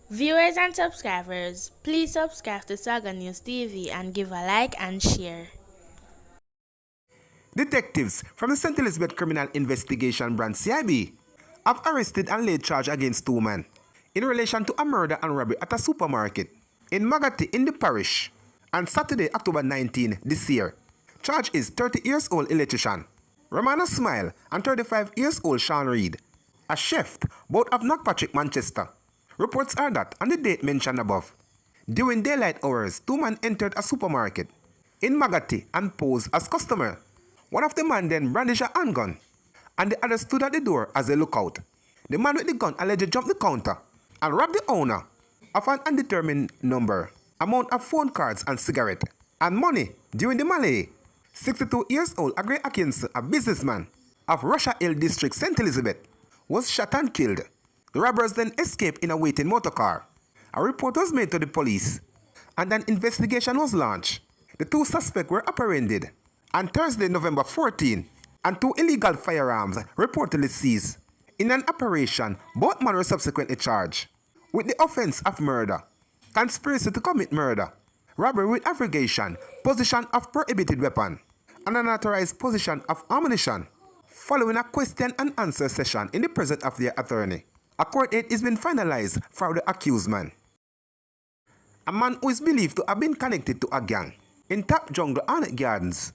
Viewers and subscribers, please subscribe to Saga News TV and give a like and share. Detectives from the St. Elizabeth Criminal Investigation Branch CIB have arrested and laid charge against two men in relation to a murder and robbery at a supermarket in Magati in the parish on Saturday, October 19 this year. Charge is 30 years old electrician Romana Smile and 35 years old Sean Reed, a chef, both of Knockpatrick, Manchester. Reports are that on the date mentioned above, during daylight hours, two men entered a supermarket in Magati and posed as customer. One of the men then brandished a handgun, and the other stood at the door as a lookout. The man with the gun allegedly jumped the counter and robbed the owner of an undetermined number amount of phone cards and cigarette and money during the melee. 62 years old Agre Atkinson, a businessman of Russia Hill District, St. Elizabeth, was shot and killed. The robbers then escaped in a waiting motor car. A report was made to the police, and an investigation was launched. The two suspects were apprehended on Thursday, November 14, and two illegal firearms reportedly seized. In an operation, both men were subsequently charged with the offense of murder, conspiracy to commit murder, robbery with aggravation, possession of prohibited weapon, and unauthorized possession of ammunition. Following a question and answer session in the presence of their attorney, a court date has been finalized for the accused man. A man who is believed to have been connected to a gang in Top Jungle Arnett Gardens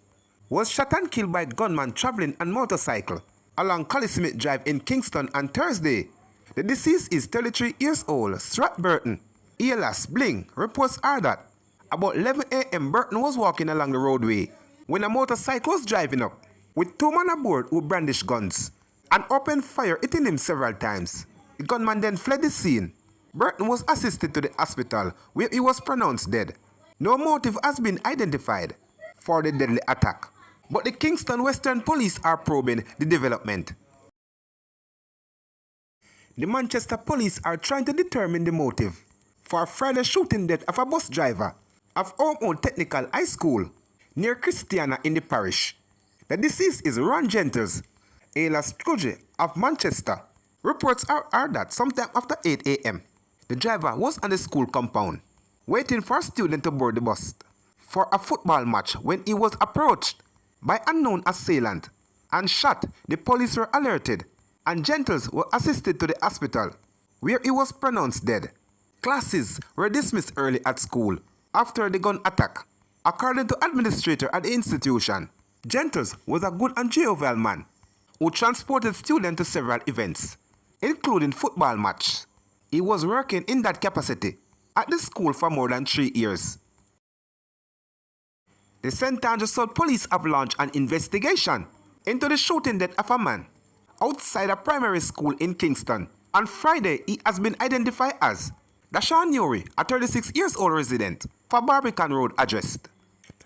was shot and killed by gunman traveling on motorcycle along Collie Smith Drive in Kingston on Thursday. The deceased is 33 years old, Strat Burton, alias Bling. Reports are that about 11 a.m. Burton was walking along the roadway when a motorcycle was driving up with two men aboard who brandished guns and opened fire, hitting him several times. The gunman then fled the scene. Burton was assisted to the hospital where he was pronounced dead. No motive has been identified for the deadly attack, but the Kingston Western Police are probing the development. The Manchester Police are trying to determine the motive for Friday's shooting death of a bus driver of Ormond Technical High School near Christiana in the parish. The deceased is Ron Gentles, alias Trudge of Manchester. Reports are that sometime after 8 a.m., the driver was on the school compound, waiting for a student to board the bus for a football match when he was approached by unknown assailant and shot. The police were alerted, and Gentles were assisted to the hospital, where he was pronounced dead. Classes were dismissed early at school after the gun attack. According to administrator at the institution, Gentles was a good and jovial man who transported students to several events, including football match. He was working in that capacity at the school for more than 3 years. The St. Andrew South Police have launched an investigation into the shooting death of a man outside a primary school in Kingston. On Friday, he has been identified as Dashawn Newry, a 36 years old resident for Barbican Road address.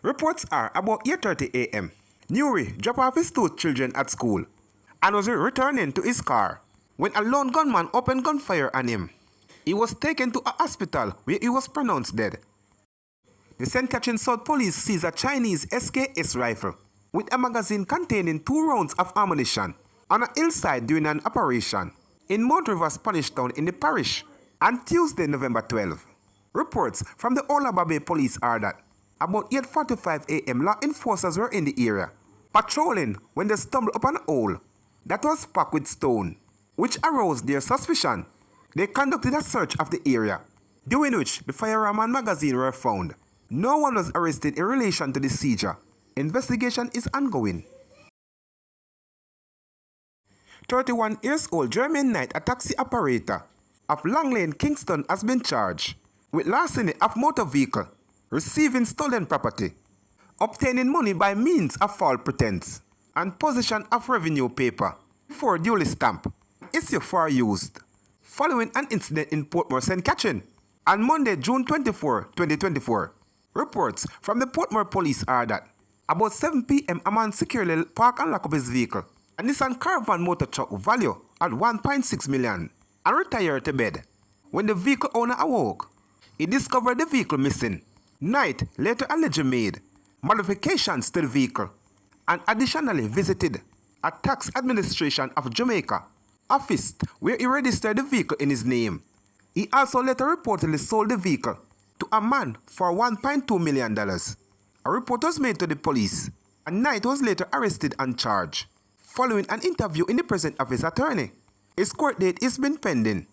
Reports are about 8:30 a.m. Newry dropped off his two children at school and was returning to his car when a lone gunman opened gunfire on him. He was taken to a hospital where he was pronounced dead. The St. Catherine South Police seized a Chinese SKS rifle with a magazine containing 2 rounds of ammunition on a hillside during an operation in Mount River, Spanish Town in the parish on Tuesday, November 12. Reports from the Olaba Bay Police are that about 8:45 a.m. law enforcers were in the area patrolling when they stumbled upon a hole that was packed with stone, which aroused their suspicion. They conducted a search of the area, during which the firearm and magazine were found. No one was arrested in relation to the seizure. Investigation is ongoing. 31 years old Jermaine Knight, a taxi operator of Long Lane, Kingston, has been charged with larceny of motor vehicle, receiving stolen property, obtaining money by means of false pretense, and possession of revenue paper before duly stamped, issue for used, following an incident in Portmore, St. Catherine on Monday, June 24, 2024. Reports from the Portmore Police are that about 7 p.m. a man securely parked and locked up his vehicle, a Nissan Caravan motor truck valued at 1.6 million, and retired to bed. When the vehicle owner awoke, he discovered the vehicle missing. Knight later allegedly made modifications to the vehicle and additionally visited a tax administration of Jamaica office where he registered the vehicle in his name. He also later reportedly sold the vehicle to a man for $1.2 million. A report was made to the police, and Knight was later arrested and charged. Following an interview in the presence of his attorney, his court date is been pending.